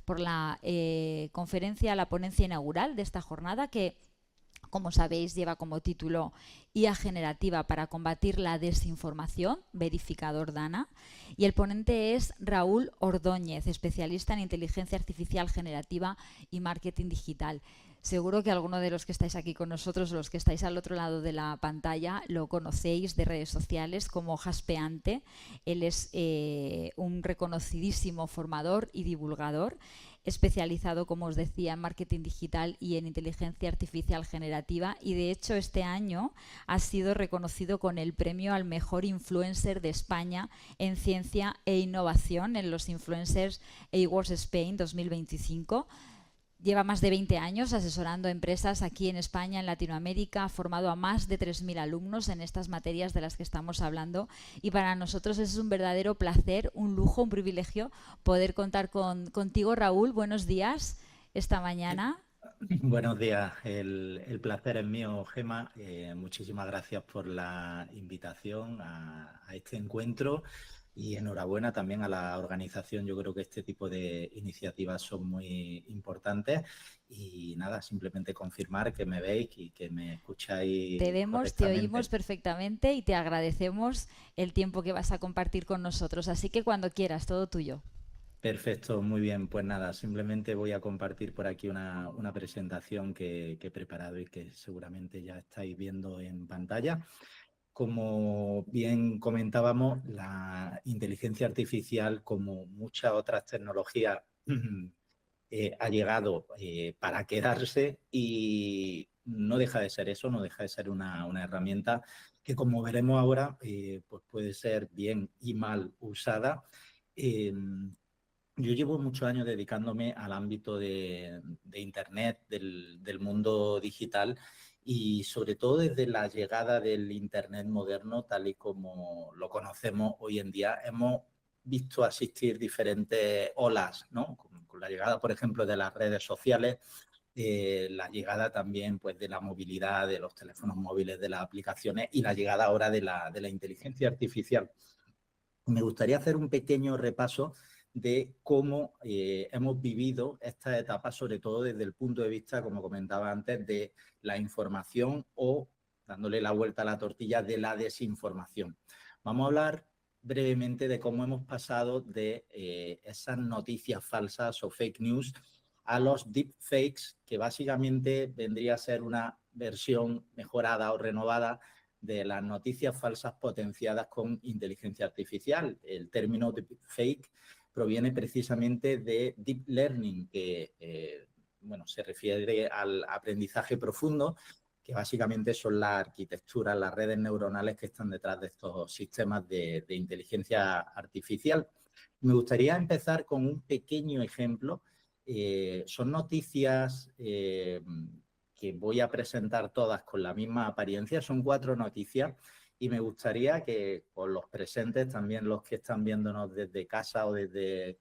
por la conferencia, la ponencia inaugural de esta jornada que, como sabéis, lleva como título IA generativa para combatir la desinformación, verificador Dana, y el ponente es Raúl Ordóñez, especialista en inteligencia artificial generativa y marketing digital. Seguro que alguno de los que estáis aquí con nosotros o los que estáis al otro lado de la pantalla lo conocéis de redes sociales como Jaspeante. Él es un reconocidísimo formador y divulgador, especializado, como os decía, en marketing digital y en inteligencia artificial generativa, y de hecho este año ha sido reconocido con el premio al mejor influencer de España en ciencia e innovación en los Influencers Awards Spain 2025. Lleva más de 20 años asesorando a empresas aquí en España, en Latinoamérica, ha formado a más de 3.000 alumnos en estas materias de las que estamos hablando, y para nosotros es un verdadero placer, un lujo, un privilegio poder contar contigo, Raúl. Buenos días esta mañana. Buenos días, el placer es mío, Gema. Muchísimas gracias por la invitación a este encuentro y enhorabuena también a la organización. Yo creo que este tipo de iniciativas son muy importantes y nada, simplemente confirmar que me veis y que me Te escucháis vemos, te oímos correctamente. perfectamente y te agradecemos el tiempo que vas a compartir con nosotros. Así que cuando quieras, todo tuyo. Perfecto, muy bien. Pues nada, simplemente voy a compartir por aquí una presentación que he preparado y que seguramente ya estáis viendo en pantalla. Como bien comentábamos, la inteligencia artificial, como muchas otras tecnologías, ha llegado para quedarse y no deja de ser eso, no deja de ser una herramienta que, como veremos ahora, pues puede ser bien y mal usada. Eh, yo llevo muchos años dedicándome al ámbito de Internet, del mundo digital y sobre todo desde la llegada del Internet moderno, tal y como lo conocemos hoy en día, hemos visto asistir diferentes olas, ¿no? Con la llegada, por ejemplo, de las redes sociales, la llegada también pues, de la movilidad, de los teléfonos móviles, de las aplicaciones y la llegada ahora de la inteligencia artificial. Me gustaría hacer un pequeño repaso de cómo hemos vivido esta etapa, sobre todo desde el punto de vista, como comentaba antes, de la información o, dándole la vuelta a la tortilla, de la desinformación. Vamos a hablar brevemente de cómo hemos pasado de esas noticias falsas o fake news a los deepfakes, que básicamente vendría a ser una versión mejorada o renovada de las noticias falsas potenciadas con inteligencia artificial. El término deepfake proviene precisamente de deep learning, que bueno, se refiere al aprendizaje profundo, que básicamente son las arquitecturas, las redes neuronales que están detrás de estos sistemas de inteligencia artificial. Me gustaría empezar con un pequeño ejemplo. Son noticias que voy a presentar todas con la misma apariencia. Son 4 noticias y me gustaría que con los presentes, también los que están viéndonos desde casa o desde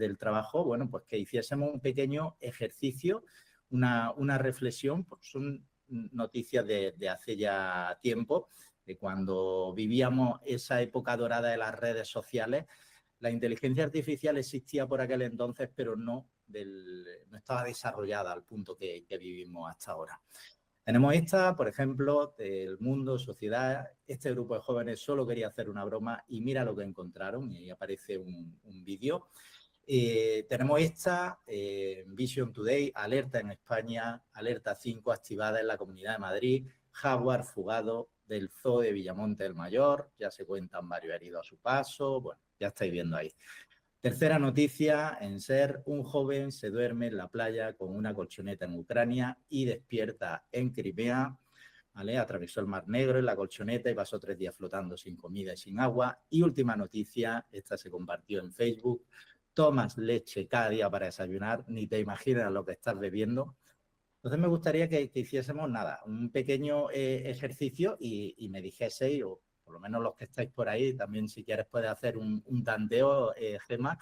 el trabajo, bueno, pues que hiciésemos un pequeño ejercicio, una reflexión, porque son noticias de hace ya tiempo, de cuando vivíamos esa época dorada de las redes sociales. La inteligencia artificial existía por aquel entonces, pero no estaba desarrollada al punto que vivimos hasta ahora. Tenemos esta, por ejemplo, del Mundo, Sociedad. Este grupo de jóvenes solo quería hacer una broma y mira lo que encontraron, y ahí aparece un vídeo. Tenemos esta, Vision Today, alerta en España, alerta 5 activada en la Comunidad de Madrid, jaguar fugado del zoo de Villamonte del Mayor, ya se cuentan varios heridos a su paso, bueno, ya estáis viendo ahí. Tercera noticia, en SER, un joven se duerme en la playa con una colchoneta en Ucrania y despierta en Crimea, ¿vale? Atravesó el Mar Negro en la colchoneta y pasó 3 días flotando sin comida y sin agua. Y última noticia, esta se compartió en Facebook, tomas leche cada día para desayunar, ni te imaginas lo que estás bebiendo. Entonces me gustaría que hiciésemos nada, un pequeño ejercicio y me dijeseis, o por lo menos los que estáis por ahí, también si quieres puedes hacer un tanteo, Gemma,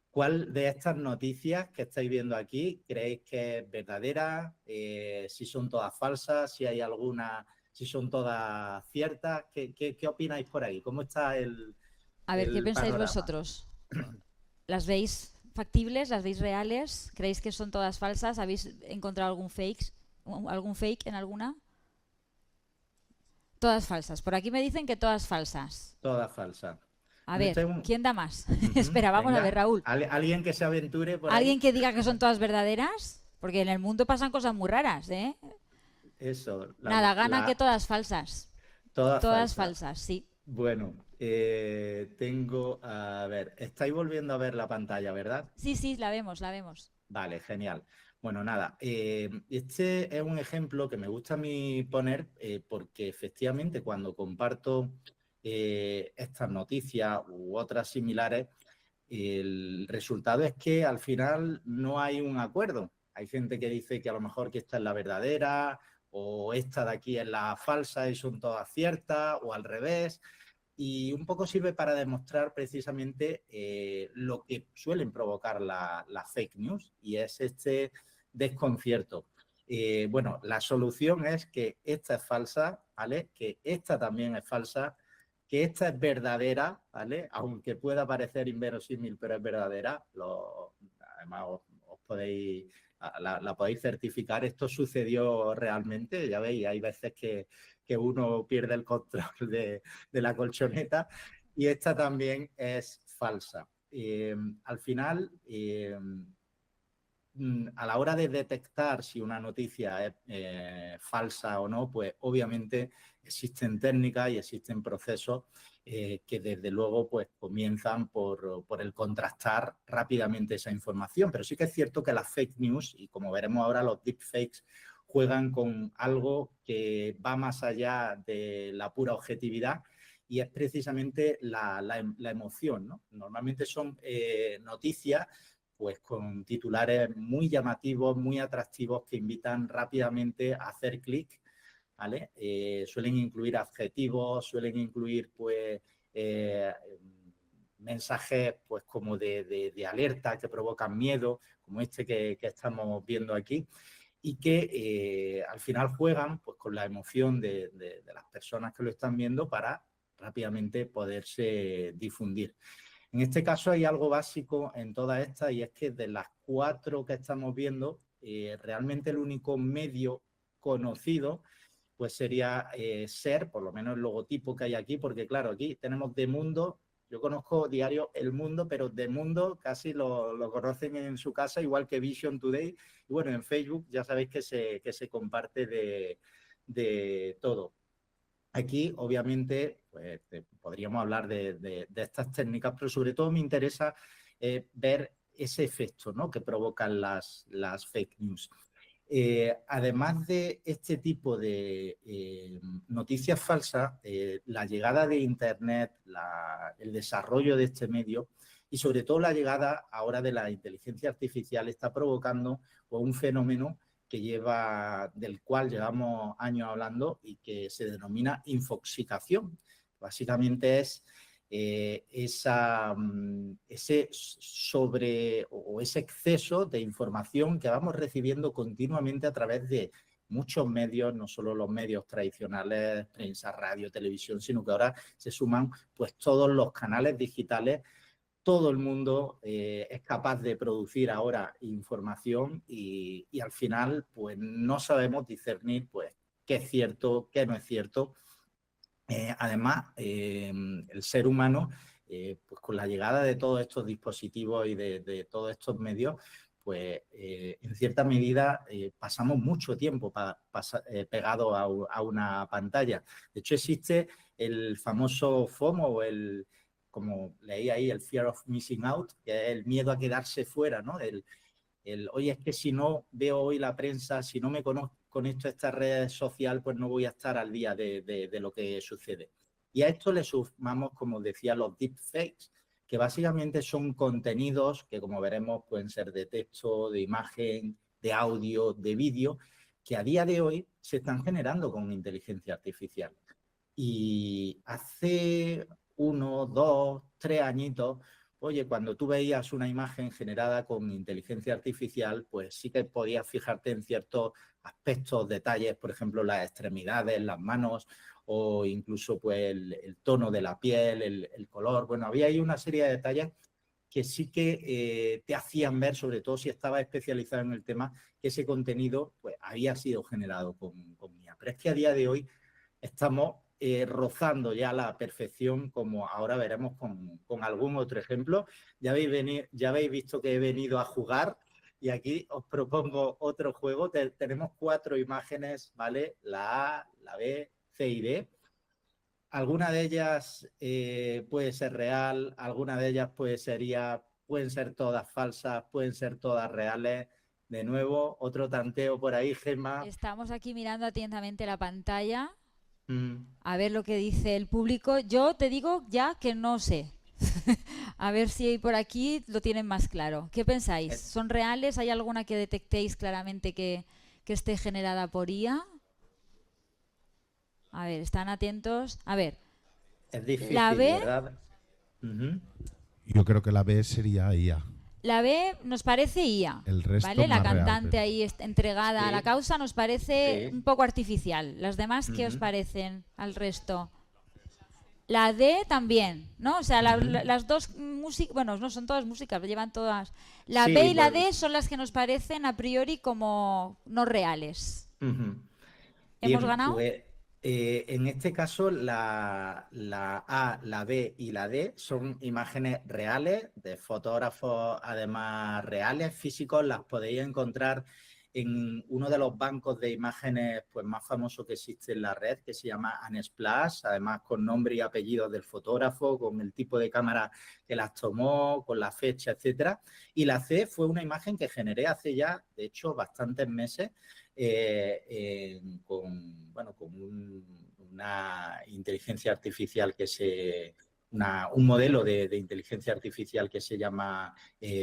¿cuál de estas noticias que estáis viendo aquí creéis que es verdadera? Si son todas falsas, si hay alguna, si son todas ciertas, ¿qué opináis por ahí? ¿Cómo está A ver, ¿qué el pensáis panorama? vosotros? ¿Las veis factibles? ¿Las veis reales? ¿Creéis que son todas falsas? ¿Habéis encontrado algún fake en alguna? Todas falsas. Por aquí me dicen que todas falsas. Toda falsa. A Bueno, ver, ¿quién da más? Ujú. Espera, vamos a ver, Venga, Raúl. alguien que se aventure por ¿Alguien ahí. que diga que son todas verdaderas? Porque en el mundo pasan cosas muy raras, ¿eh? Eso, Nada, gana que todas falsas. toda Todas falsa. falsas, sí. Bueno, tengo, a ver, estáis volviendo a ver la pantalla, ¿verdad? Sí, sí, la vemos, la vemos. Vale, genial. Bueno, nada, este es un ejemplo que me gusta a mí poner porque efectivamente cuando comparto estas noticias u otras similares, el resultado es que al final no hay un acuerdo. Hay gente que dice que a lo mejor que esta es la verdadera o esta de aquí es la falsa y son todas ciertas o al revés. Y un poco sirve para demostrar precisamente lo que suelen provocar las fake news y es este desconcierto. Bueno, la solución es que esta es falsa, ¿vale? Que esta también es falsa, que esta es verdadera, ¿vale? Aunque pueda parecer inverosímil, pero es verdadera. Además, os podéis, la podéis certificar. Esto sucedió realmente, ya veis, hay veces que uno pierde el control de la colchoneta y esta también es falsa. Al final, a la hora de detectar si una noticia es falsa o no, pues obviamente existen técnicas y existen procesos que desde luego pues comienzan por el contrastar rápidamente esa información. Pero sí que es cierto que las fake news, y como veremos ahora, los deepfakes juegan con algo que va más allá de la pura objetividad y es precisamente la emoción, ¿no? Normalmente son noticias pues con titulares muy llamativos, muy atractivos que invitan rápidamente a hacer clic, ¿vale? Suelen incluir adjetivos, suelen incluir pues mensajes pues como de alerta que provocan miedo, como este que estamos viendo aquí y que al final juegan pues, con la emoción de las personas que lo están viendo para rápidamente poderse difundir. En este caso hay algo básico en todas estas y es que de las 4 que estamos viendo, realmente el único medio conocido pues sería SER, por lo menos el logotipo que hay aquí, porque claro, aquí tenemos De Mundo. Yo conozco diario El Mundo, pero De Mundo casi lo conocen en su casa, igual que Vision Today. Y bueno, en Facebook ya sabéis que se comparte de todo. Aquí, obviamente, pues, podríamos hablar de estas técnicas, pero sobre todo me interesa ver ese efecto, ¿no?, que provocan las fake news. Además de este tipo de noticias falsas, la llegada de Internet, el desarrollo de este medio y sobre todo la llegada ahora de la inteligencia artificial está provocando pues, un fenómeno del cual llevamos años hablando y que se denomina infoxicación. Básicamente es ese ese exceso de información que vamos recibiendo continuamente a través de muchos medios, no solo los medios tradicionales, prensa, radio, televisión, sino que ahora se suman pues todos los canales digitales. Todo el mundo es capaz de producir ahora información y al final pues no sabemos discernir pues qué es cierto, qué no es cierto. Además, el ser humano, pues con la llegada de todos estos dispositivos y de todos estos medios, pues en cierta medida pasamos mucho tiempo pegado a una pantalla. De hecho, existe el famoso FOMO o como leí ahí, el Fear of Missing Out, que es el miedo a quedarse fuera, ¿no? Oye, es que si no veo hoy la prensa, si no me conecto a esta red social, pues no voy a estar al día de lo que sucede. Y a esto le sumamos, como decía, los deepfakes, que básicamente son contenidos que, como veremos, pueden ser de texto, de imagen, de audio, de vídeo, que a día de hoy se están generando con inteligencia artificial. Y hace 1, 2, 3 añitos, oye, cuando tú veías una imagen generada con inteligencia artificial, pues sí que podías fijarte en ciertos aspectos, detalles, por ejemplo, las extremidades, las manos o incluso pues el tono de la piel, el color. Bueno, había ahí una serie de detalles que sí que te hacían ver, sobre todo si estabas especializado en el tema, que ese contenido pues, había sido generado con IA. Pero es que a día de hoy estamos rozando ya la perfección, como ahora veremos con algún otro ejemplo. Ya habéis visto que he venido a jugar y aquí os propongo otro juego. Tenemos 4 imágenes, ¿vale? La A, la B, C y D. Alguna de ellas puede ser real, alguna de ellas pueden ser todas falsas, pueden ser todas reales. De nuevo, otro tanteo por ahí, Gemma. Estamos aquí mirando atentamente la pantalla Mm. a ver lo que dice el público. Yo te digo ya que no sé. A ver si por aquí lo tienen más claro. ¿Qué pensáis? ¿Son reales? ¿Hay alguna que detectéis claramente que esté generada por IA? A ver, están atentos. A ver, Es la difícil, B, ¿verdad? Uh-huh. Yo creo que la B sería IA. la B nos parece IA, El resto ¿vale? La más real, cantante pero... ahí entregada a la Sí, causa nos parece sí. un poco artificial. ¿Las demás qué os Uh-huh. parecen al resto? La D también, ¿no? O sea, Uh-huh. las dos músicas, bueno, no son todas músicas, llevan todas. La B Sí, y la bueno. D son las que nos parecen a priori como no reales. Uh-huh. ¿Hemos Bien, ganado? pues en este caso la A, la B y la D son imágenes reales de fotógrafos, además reales, físicos. Las podéis encontrar en uno de los bancos de imágenes pues, más famosos que existe en la red, que se llama Unsplash, además con nombre y apellido del fotógrafo, con el tipo de cámara que las tomó, con la fecha, etcétera. Y la C fue una imagen que generé hace ya, de hecho, bastantes meses, con una inteligencia artificial un modelo de inteligencia artificial que se llama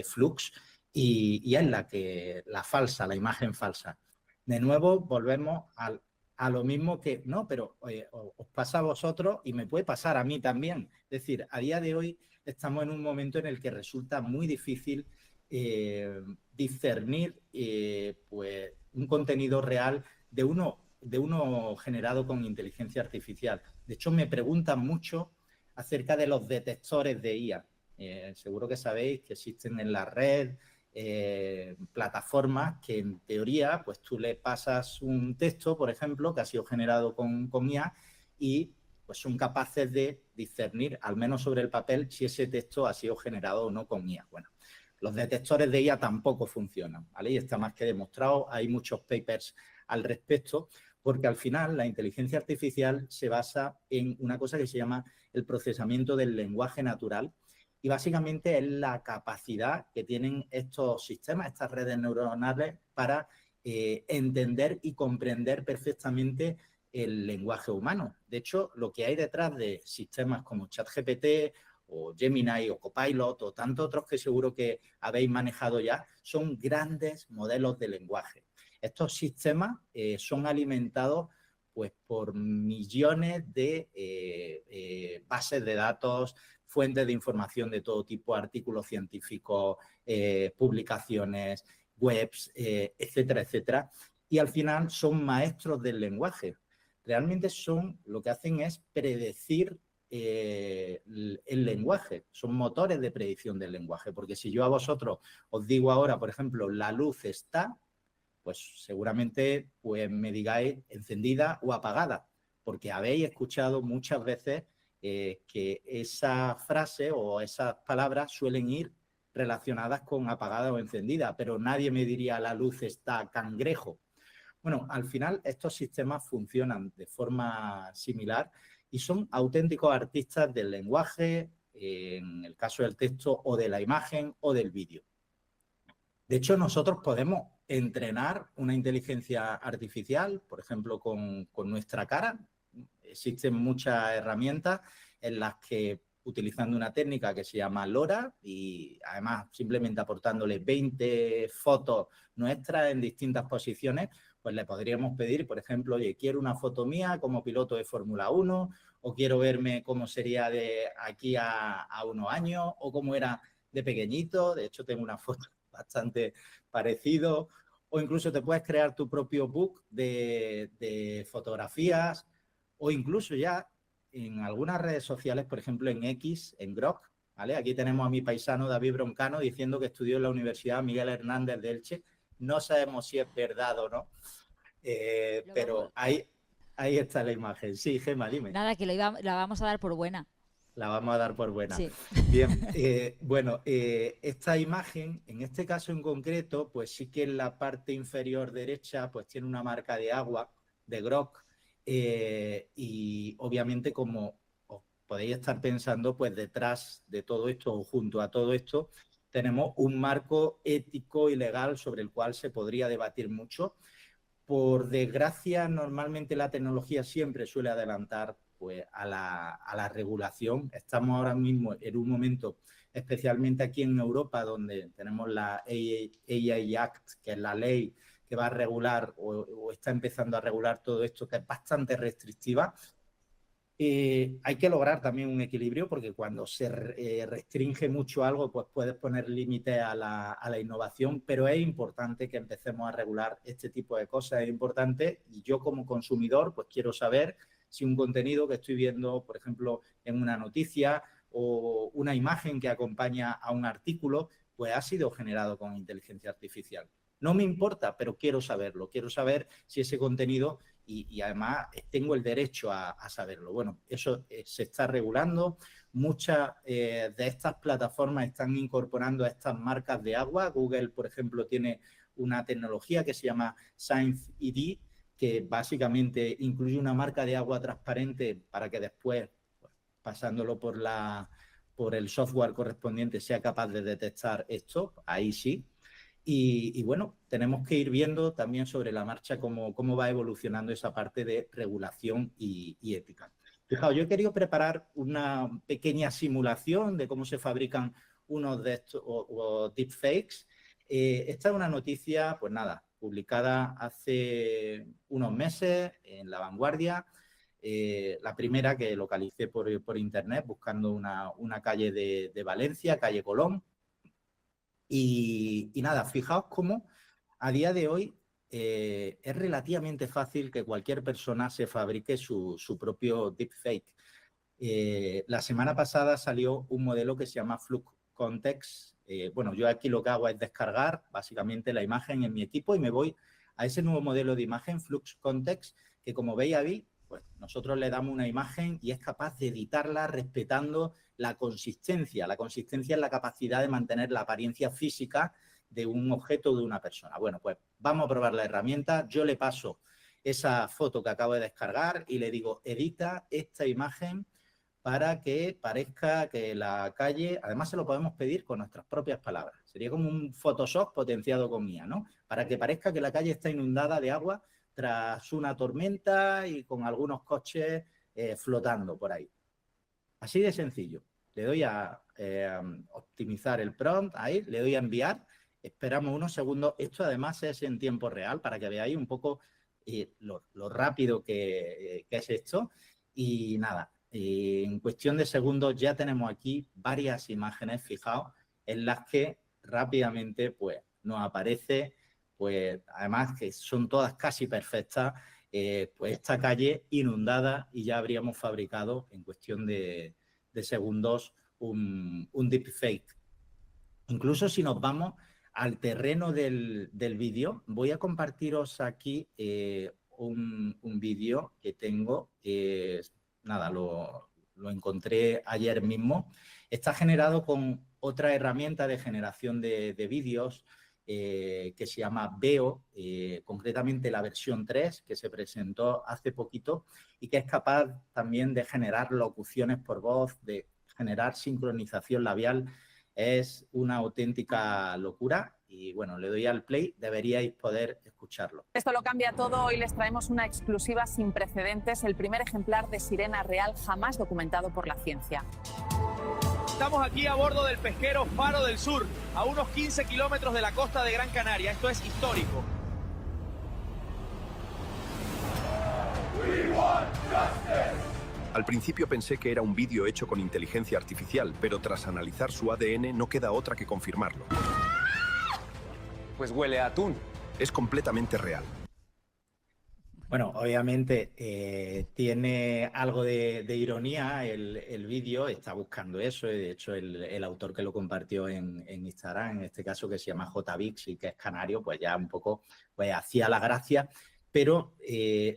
Flux y es la imagen falsa. De nuevo, volvemos a lo mismo que, no, pero os pasa a vosotros y me puede pasar a mí también. Es decir, a día de hoy estamos en un momento en el que resulta muy difícil discernir pues, un contenido real de uno generado con inteligencia artificial. De hecho, me preguntan mucho acerca de los detectores de IA. Seguro que sabéis que existen en la red plataformas que en teoría, pues tú le pasas un texto, por ejemplo, que ha sido generado con IA y pues son capaces de discernir, al menos sobre el papel, si ese texto ha sido generado o no con IA. Bueno, los detectores de IA tampoco funcionan, ¿vale? Y está más que demostrado, hay muchos papers al respecto, porque al final la inteligencia artificial se basa en una cosa que se llama el procesamiento del lenguaje natural y básicamente es la capacidad que tienen estos sistemas, estas redes neuronales para entender y comprender perfectamente el lenguaje humano. De hecho, lo que hay detrás de sistemas como ChatGPT o Gemini o Copilot o tantos otros que seguro que habéis manejado ya, son grandes modelos de lenguaje. Estos sistemas son alimentados pues, por millones de bases de datos, fuentes de información de todo tipo, artículos científicos, publicaciones, webs, etcétera, etcétera. Y al final son maestros del lenguaje. Realmente lo que hacen es predecir el lenguaje, son motores de predicción del lenguaje, porque si yo a vosotros os digo ahora, por ejemplo, la luz está, pues seguramente pues, me digáis encendida o apagada, porque habéis escuchado muchas veces que esa frase o esas palabras suelen ir relacionadas con apagada o encendida, pero nadie me diría la luz está cangrejo. Bueno, al final estos sistemas funcionan de forma similar y son auténticos artistas del lenguaje, en el caso del texto o de la imagen o del vídeo. De hecho, nosotros podemos entrenar una inteligencia artificial, por ejemplo, con nuestra cara. Existen muchas herramientas en las que, utilizando una técnica que se llama LoRa y además simplemente aportándole 20 fotos nuestras en distintas posiciones, pues le podríamos pedir, por ejemplo, oye, quiero una foto mía como piloto de Fórmula 1 o quiero verme cómo sería de aquí a unos años o cómo era de pequeñito. De hecho, tengo una foto bastante parecido, o incluso te puedes crear tu propio book de fotografías, o incluso ya en algunas redes sociales, por ejemplo en X, en Grok, ¿vale? Aquí tenemos a mi paisano David Broncano diciendo que estudió en la Universidad Miguel Hernández de Elche. No sabemos si es verdad o no, pero ahí está la imagen. Sí, Gemma, dime. Nada, que la vamos a dar por buena. La vamos a dar por buena. Sí. Bien, bueno, esta imagen, en este caso en concreto, pues sí que en la parte inferior derecha pues tiene una marca de agua, de grog, y obviamente como os podéis estar pensando, pues detrás de todo esto o junto a todo esto tenemos un marco ético y legal sobre el cual se podría debatir mucho. Por desgracia, normalmente la tecnología siempre suele adelantar pues, a la regulación. Estamos ahora mismo en un momento, especialmente aquí en Europa, donde tenemos la AI Act, que es la ley que va a regular o está empezando a regular todo esto, que es bastante restrictiva. Hay que lograr también un equilibrio, porque cuando se restringe mucho algo, pues puedes poner límites a la innovación, pero es importante que empecemos a regular este tipo de cosas. Es importante, y yo como consumidor pues quiero saber si un contenido que estoy viendo, por ejemplo, en una noticia o una imagen que acompaña a un artículo, pues ha sido generado con inteligencia artificial. No me importa, pero quiero saberlo. Quiero saber si ese contenido, y además tengo el derecho a saberlo. Bueno, eso se está regulando. Muchas de estas plataformas están incorporando a estas marcas de agua. Google, por ejemplo, tiene una tecnología que se llama ScienceID, que básicamente incluye una marca de agua transparente para que después, pues, pasándolo por el software correspondiente, sea capaz de detectar esto. Ahí sí. Y bueno, tenemos que ir viendo también sobre la marcha cómo va evolucionando esa parte de regulación y ética. Fijaos, yo he querido preparar una pequeña simulación de cómo se fabrican unos de estos o deepfakes. Esta es una noticia, pues nada, publicada hace unos meses en La Vanguardia. La primera que localicé por internet buscando una calle de Valencia, calle Colón. Y nada, fijaos cómo a día de hoy es relativamente fácil que cualquier persona se fabrique su propio deepfake. La semana pasada salió un modelo que se llama Flux Context. Bueno, yo aquí lo que hago es descargar básicamente la imagen en mi equipo y me voy a ese nuevo modelo de imagen, Flux Context, que como veis ahí, pues nosotros le damos una imagen y es capaz de editarla respetando la consistencia. La consistencia es la capacidad de mantener la apariencia física de un objeto o de una persona. Bueno, pues vamos a probar la herramienta. Yo le paso esa foto que acabo de descargar y le digo, edita esta imagen para que parezca que la calle, además se lo podemos pedir con nuestras propias palabras. Sería como un Photoshop potenciado con IA, ¿no? Para que parezca que la calle está inundada de agua tras una tormenta y con algunos coches flotando por ahí. Así de sencillo. Le doy a optimizar el prompt, ahí, le doy a enviar, esperamos unos segundos. Esto además es en tiempo real para que veáis un poco lo rápido que es esto. Y nada, en cuestión de segundos ya tenemos aquí varias imágenes, fijaos, en las que rápidamente pues nos aparece, pues además que son todas casi perfectas, pues esta calle inundada y ya habríamos fabricado en cuestión de segundos un deepfake. Incluso si nos vamos al terreno del vídeo, voy a compartiros aquí un vídeo que tengo, nada, lo encontré ayer mismo. Está generado con otra herramienta de generación de vídeos, que se llama Veo, concretamente la versión 3, que se presentó hace poquito y que es capaz también de generar locuciones por voz, de generar sincronización labial. Es una auténtica locura y bueno, le doy al play, deberíais poder escucharlo. Esto lo cambia todo. Hoy les traemos una exclusiva sin precedentes, el primer ejemplar de sirena real jamás documentado por la ciencia. Estamos aquí a bordo del pesquero Faro del Sur, a unos 15 kilómetros de la costa de Gran Canaria. Esto es histórico. Al principio pensé que era un vídeo hecho con inteligencia artificial, pero tras analizar su ADN no queda otra que confirmarlo. Pues huele a atún. Es completamente real. Bueno, obviamente tiene algo de ironía el vídeo, está buscando eso, y de hecho el autor que lo compartió en Instagram, en este caso que se llama JVix y que es canario, pues ya un poco pues hacía la gracia, pero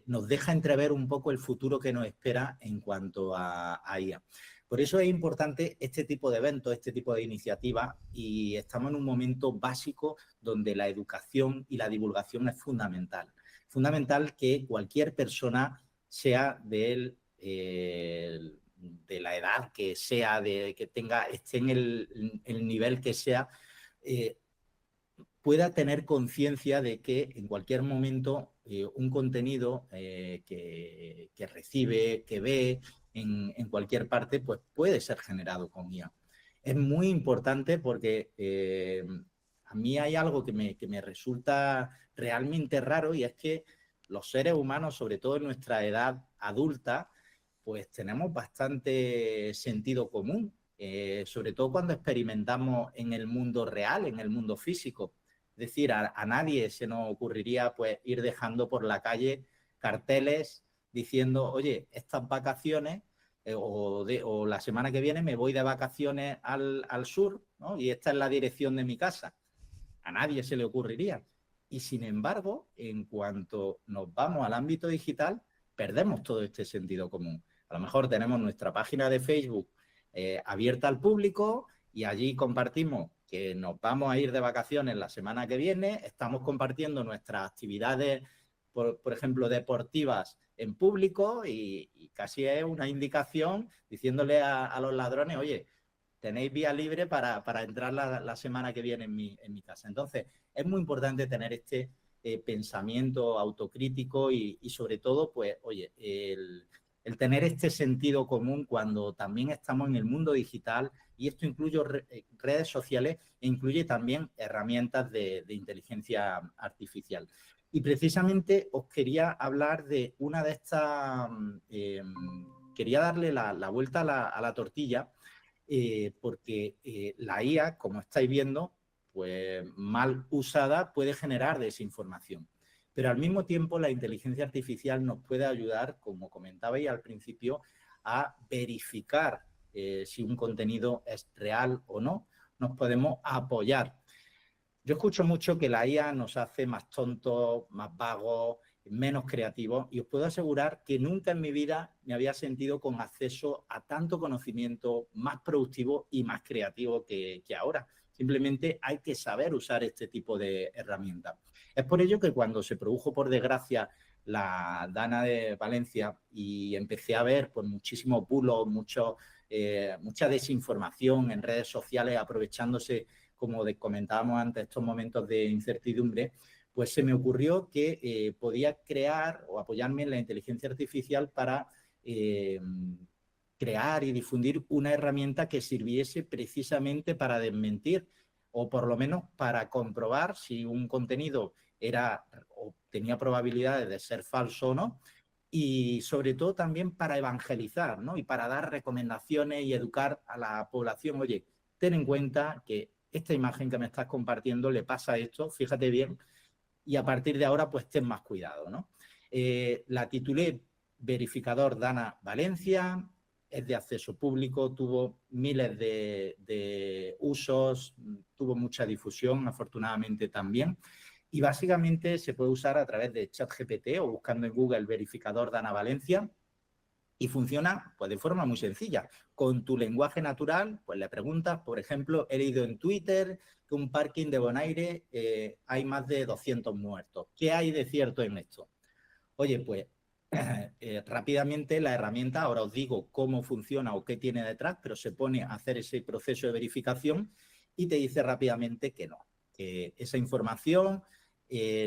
nos deja entrever un poco el futuro que nos espera en cuanto a IA. Por eso es importante este tipo de eventos, este tipo de iniciativas, y estamos en un momento básico donde la educación y la divulgación es fundamental. Fundamental que cualquier persona, sea de la edad que sea, que esté en el nivel que sea, pueda tener conciencia de que en cualquier momento un contenido que recibe, que ve en cualquier parte, pues puede ser generado con IA. Es muy importante porque a mí hay algo que me resulta realmente raro, y es que los seres humanos, sobre todo en nuestra edad adulta, pues tenemos bastante sentido común, sobre todo cuando experimentamos en el mundo real, en el mundo físico. Es decir, a nadie se nos ocurriría pues ir dejando por la calle carteles diciendo, oye, estas vacaciones o la semana que viene me voy de vacaciones al sur, ¿no? Y esta es la dirección de mi casa. A nadie se le ocurriría. Y sin embargo, en cuanto nos vamos al ámbito digital, perdemos todo este sentido común. A lo mejor tenemos nuestra página de Facebook abierta al público y allí compartimos que nos vamos a ir de vacaciones la semana que viene, estamos compartiendo nuestras actividades, por ejemplo, deportivas en público, y casi es una indicación diciéndole a los ladrones, oye, tenéis vía libre para entrar la semana que viene en mi casa. Entonces, es muy importante tener este pensamiento autocrítico y sobre todo, pues, oye, el tener este sentido común cuando también estamos en el mundo digital, y esto incluye redes sociales e incluye también herramientas de inteligencia artificial. Y precisamente os quería hablar de una de estas, quería darle la vuelta a la tortilla, porque la IA, como estáis viendo, pues mal usada puede generar desinformación. Pero al mismo tiempo la inteligencia artificial nos puede ayudar, como comentabais al principio, a verificar si un contenido es real o no. Nos podemos apoyar. Yo escucho mucho que la IA nos hace más tontos, más vagos, menos creativos, y os puedo asegurar que nunca en mi vida me había sentido con acceso a tanto conocimiento más productivo y más creativo que ahora. Simplemente hay que saber usar este tipo de herramientas. Es por ello que cuando se produjo, por desgracia, la Dana de Valencia y empecé a ver pues, muchísimos bulos, mucha desinformación en redes sociales, aprovechándose, como comentábamos antes, estos momentos de incertidumbre, pues se me ocurrió que podía crear o apoyarme en la inteligencia artificial para crear y difundir una herramienta que sirviese precisamente para desmentir, o por lo menos para comprobar si un contenido era o tenía probabilidades de ser falso o no, y sobre todo también para evangelizar, ¿no? Y para dar recomendaciones y educar a la población. Oye, ten en cuenta que esta imagen que me estás compartiendo le pasa esto, fíjate bien, y a partir de ahora pues ten más cuidado, ¿no? La titulé Verificador Dana Valencia, es de acceso público, tuvo miles de usos, tuvo mucha difusión, afortunadamente también, y básicamente se puede usar a través de ChatGPT o buscando en Google Verificador Dana Valencia, y funciona pues de forma muy sencilla. Con tu lenguaje natural, pues le preguntas, por ejemplo, he leído en Twitter que un parking de Bonaire hay más de 200 muertos. ¿Qué hay de cierto en esto? Oye, pues rápidamente la herramienta, ahora os digo cómo funciona o qué tiene detrás, pero se pone a hacer ese proceso de verificación y te dice rápidamente que no, que esa información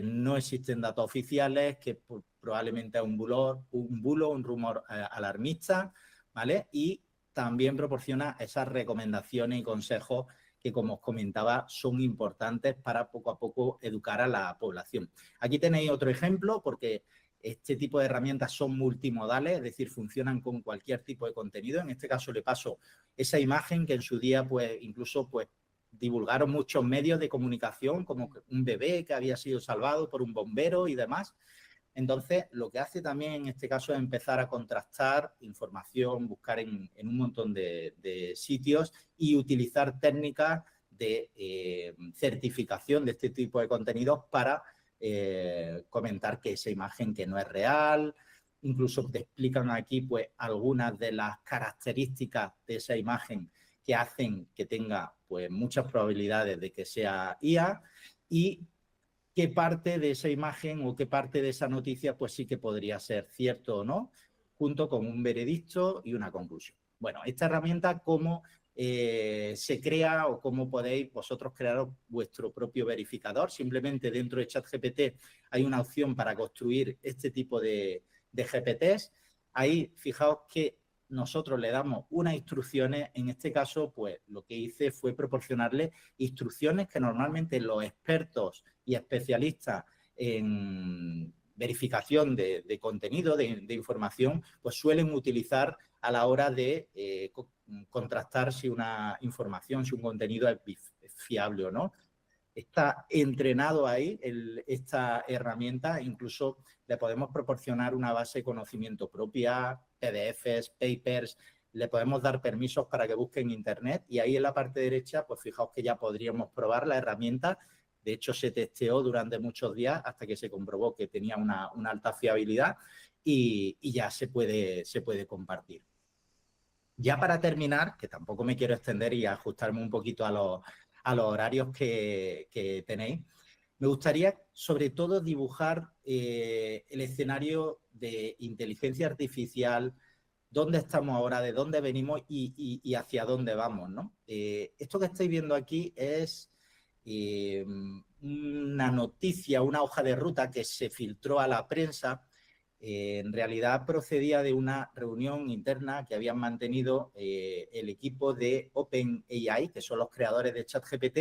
no existen datos oficiales, que probablemente es un bulo, un rumor alarmista, ¿vale? Y también proporciona esas recomendaciones y consejos que, como os comentaba, son importantes para poco a poco educar a la población. Aquí tenéis otro ejemplo, porque este tipo de herramientas son multimodales, es decir, funcionan con cualquier tipo de contenido. En este caso le paso esa imagen que en su día, pues, incluso, pues, divulgaron muchos medios de comunicación, como un bebé que había sido salvado por un bombero y demás. Entonces, lo que hace también en este caso es empezar a contrastar información, buscar en un montón de sitios y utilizar técnicas de certificación de este tipo de contenidos para comentar que esa imagen que no es real. Incluso te explican aquí pues algunas de las características de esa imagen que hacen que tenga pues muchas probabilidades de que sea IA y qué parte de esa imagen o qué parte de esa noticia pues sí que podría ser cierto o no, junto con un veredicto y una conclusión. Bueno, esta herramienta, ¿cómo se crea o cómo podéis vosotros crear vuestro propio verificador? Simplemente dentro de ChatGPT hay una opción para construir este tipo de GPTs. Ahí, fijaos que nosotros le damos unas instrucciones. En este caso, pues lo que hice fue proporcionarle instrucciones que normalmente los expertos y especialistas en verificación de contenido, de información, pues suelen utilizar a la hora de contrastar si una información, si un contenido es fiable o no. Está entrenado ahí esta herramienta, incluso le podemos proporcionar una base de conocimiento propia, PDFs, papers, le podemos dar permisos para que busque en Internet y ahí en la parte derecha, pues fijaos que ya podríamos probar la herramienta. De hecho, se testeó durante muchos días hasta que se comprobó que tenía una alta fiabilidad y ya se puede compartir. Ya para terminar, que tampoco me quiero extender y ajustarme un poquito a los horarios que tenéis, me gustaría sobre todo dibujar el escenario de inteligencia artificial, dónde estamos ahora, de dónde venimos y hacia dónde vamos, ¿no? Esto que estáis viendo aquí es una noticia, una hoja de ruta que se filtró a la prensa. En realidad procedía de una reunión interna que habían mantenido el equipo de OpenAI, que son los creadores de ChatGPT,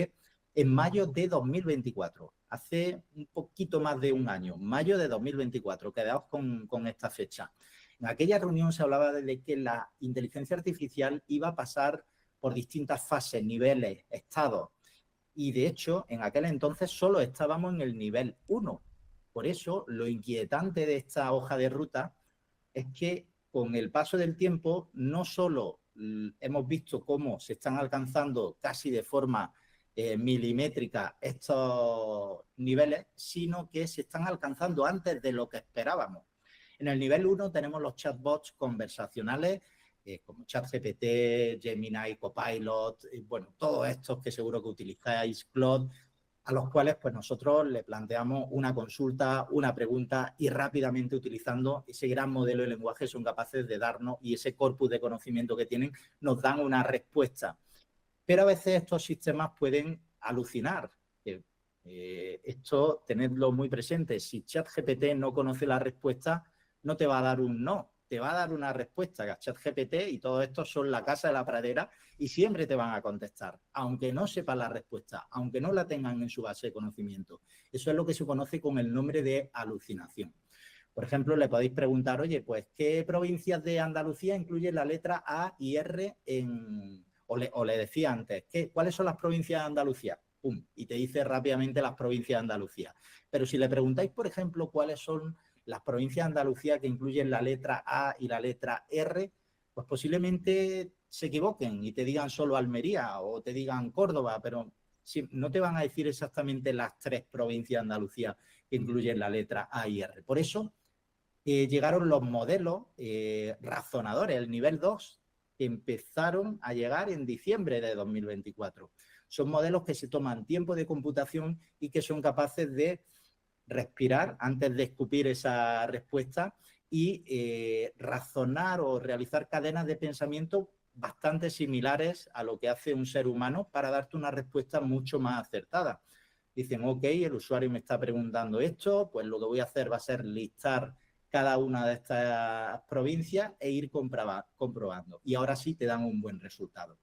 en mayo de 2024, hace un poquito más de un año, mayo de 2024, quedaos con esta fecha. En aquella reunión se hablaba de que la inteligencia artificial iba a pasar por distintas fases, niveles, estados, y de hecho en aquel entonces solo estábamos en el nivel 1. Por eso, lo inquietante de esta hoja de ruta es que con el paso del tiempo no solo hemos visto cómo se están alcanzando casi de forma milimétrica estos niveles, sino que se están alcanzando antes de lo que esperábamos. En el nivel 1 tenemos los chatbots conversacionales como ChatGPT, Gemini, Copilot, bueno, todos estos que seguro que utilizáis, Claude, a los cuales pues nosotros le planteamos una consulta, una pregunta y rápidamente utilizando ese gran modelo de lenguaje son capaces de darnos y ese corpus de conocimiento que tienen nos dan una respuesta. Pero a veces estos sistemas pueden alucinar. Esto tenedlo muy presente. Si ChatGPT no conoce la respuesta, no te va a dar un no, te va a dar una respuesta. Que ChatGPT y todo esto son la casa de la pradera y siempre te van a contestar, aunque no sepan la respuesta, aunque no la tengan en su base de conocimiento. Eso es lo que se conoce con el nombre de alucinación. Por ejemplo, le podéis preguntar, oye, pues, ¿qué provincias de Andalucía incluyen la letra A y R o le decía antes, ¿cuáles son las provincias de Andalucía? ¡Pum! Y te dice rápidamente las provincias de Andalucía. Pero si le preguntáis, por ejemplo, cuáles son las provincias de Andalucía que incluyen la letra A y la letra R, pues posiblemente se equivoquen y te digan solo Almería o te digan Córdoba, pero no te van a decir exactamente las 3 provincias de Andalucía que incluyen la letra A y R. Por eso llegaron los modelos razonadores, el nivel 2, que empezaron a llegar en diciembre de 2024. Son modelos que se toman tiempo de computación y que son capaces de respirar antes de escupir esa respuesta y razonar o realizar cadenas de pensamiento bastante similares a lo que hace un ser humano para darte una respuesta mucho más acertada. Dicen, ok, el usuario me está preguntando esto, pues lo que voy a hacer va a ser listar cada una de estas provincias e ir comprobando. Y ahora sí te dan un buen resultado.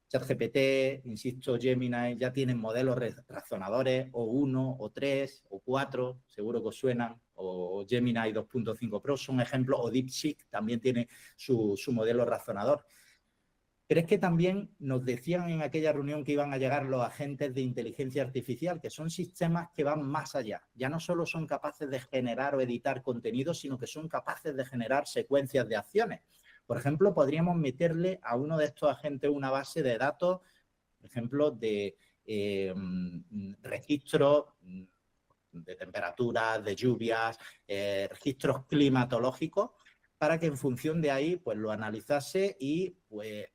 ChatGPT, insisto, Gemini, ya tienen modelos razonadores, o 1, o 3, o 4, seguro que os suenan, o Gemini 2.5 Pro son ejemplos, o DeepSeek también tiene su modelo razonador. Pero es que también nos decían en aquella reunión que iban a llegar los agentes de inteligencia artificial, que son sistemas que van más allá. Ya no solo son capaces de generar o editar contenido, sino que son capaces de generar secuencias de acciones. Por ejemplo, podríamos meterle a uno de estos agentes una base de datos, por ejemplo, de registros de temperaturas, de lluvias, registros climatológicos, para que en función de ahí pues lo analizase y pues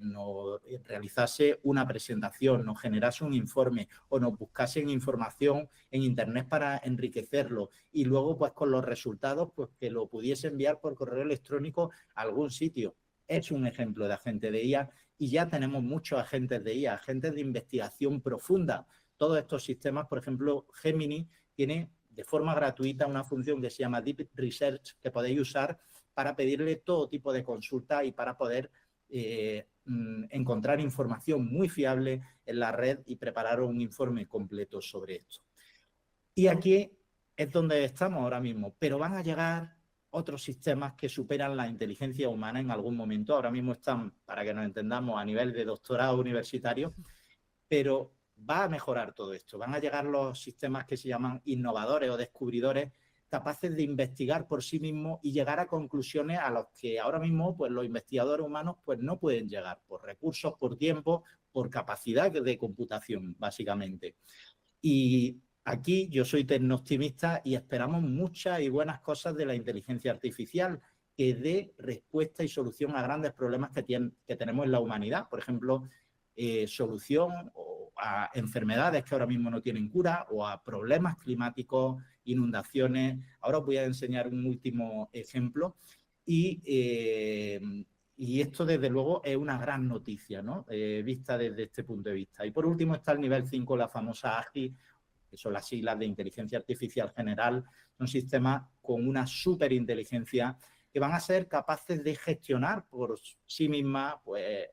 nos realizase una presentación, nos generase un informe o nos buscasen información en internet para enriquecerlo y luego pues con los resultados pues que lo pudiese enviar por correo electrónico a algún sitio. Es un ejemplo de agente de IA y ya tenemos muchos agentes de IA, agentes de investigación profunda. Todos estos sistemas, por ejemplo, Gemini tiene de forma gratuita una función que se llama Deep Research que podéis usar para pedirle todo tipo de consultas y para poder encontrar información muy fiable en la red y preparar un informe completo sobre esto. Y aquí es donde estamos ahora mismo, pero van a llegar otros sistemas que superan la inteligencia humana en algún momento. Ahora mismo están, para que nos entendamos, a nivel de doctorado universitario, pero va a mejorar todo esto. Van a llegar los sistemas que se llaman innovadores o descubridores, capaces de investigar por sí mismos y llegar a conclusiones a las que ahora mismo pues, los investigadores humanos pues, no pueden llegar, por recursos, por tiempo, por capacidad de computación, básicamente. Y aquí yo soy tecnooptimista y esperamos muchas y buenas cosas de la inteligencia artificial que dé respuesta y solución a grandes problemas que tenemos en la humanidad. Por ejemplo, solución a enfermedades que ahora mismo no tienen cura o a problemas climáticos, inundaciones. Ahora os voy a enseñar un último ejemplo y esto desde luego es una gran noticia, ¿no? Vista desde este punto de vista. Y por último está el nivel 5, la famosa AGI, que son las siglas de inteligencia artificial general. Son sistemas con una superinteligencia que van a ser capaces de gestionar por sí mismas pues,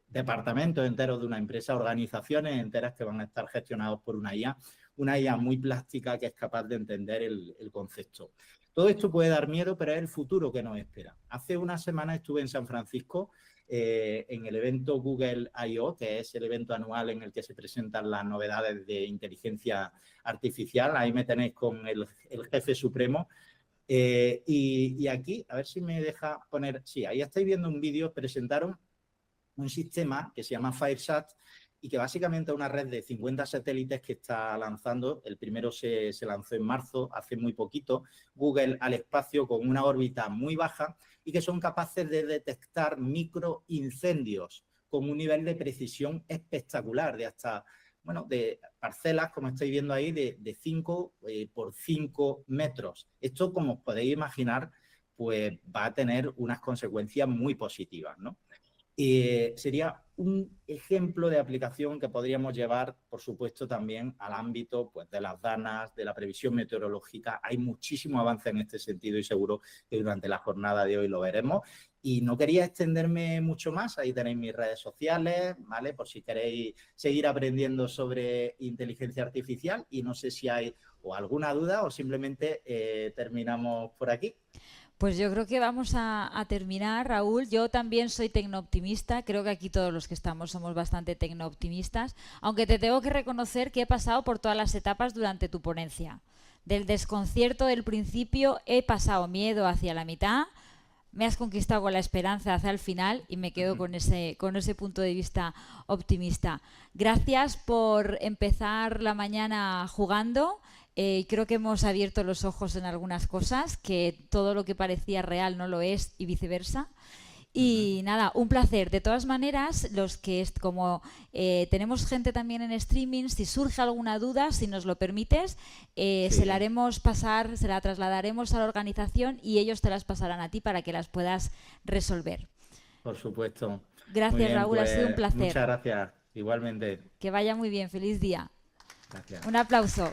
departamentos enteros de una empresa, organizaciones enteras que van a estar gestionados por una IA muy plástica que es capaz de entender el concepto. Todo esto puede dar miedo, pero es el futuro que nos espera. Hace una semana estuve en San Francisco en el evento Google I.O., que es el evento anual en el que se presentan las novedades de inteligencia artificial. Ahí me tenéis con el jefe supremo. Y aquí, a ver si me deja poner... Sí, ahí estáis viendo un vídeo, presentaron un sistema que se llama FireSat y que básicamente es una red de 50 satélites que está lanzando. El primero se lanzó en marzo, hace muy poquito, Google al espacio con una órbita muy baja y que son capaces de detectar microincendios con un nivel de precisión espectacular de hasta, bueno, de parcelas, como estáis viendo ahí, de 5 por 5 metros. Esto, como os podéis imaginar, pues va a tener unas consecuencias muy positivas, ¿no? Sería un ejemplo de aplicación que podríamos llevar, por supuesto, también al ámbito pues, de las danas, de la previsión meteorológica. Hay muchísimo avance en este sentido y seguro que durante la jornada de hoy lo veremos. Y no quería extenderme mucho más. Ahí tenéis mis redes sociales, ¿vale? Por si queréis seguir aprendiendo sobre inteligencia artificial. Y no sé si hay o alguna duda o simplemente terminamos por aquí. Pues yo creo que vamos a terminar, Raúl. Yo también soy tecnooptimista, creo que aquí todos los que estamos somos bastante tecnooptimistas, aunque te tengo que reconocer que he pasado por todas las etapas durante tu ponencia. Del desconcierto del principio he pasado miedo hacia la mitad, me has conquistado con la esperanza hacia el final y me quedo con ese punto de vista optimista. Gracias por empezar la mañana jugando. Creo que hemos abierto los ojos en algunas cosas, que todo lo que parecía real no lo es y viceversa. Y nada, un placer. De todas maneras, como tenemos gente también en streaming, si surge alguna duda, si nos lo permites, sí, se la haremos pasar, se la trasladaremos a la organización y ellos te las pasarán a ti para que las puedas resolver. Por supuesto. Gracias, bien, Raúl, pues, ha sido un placer. Muchas gracias, igualmente. Que vaya muy bien, feliz día. Gracias. Un aplauso.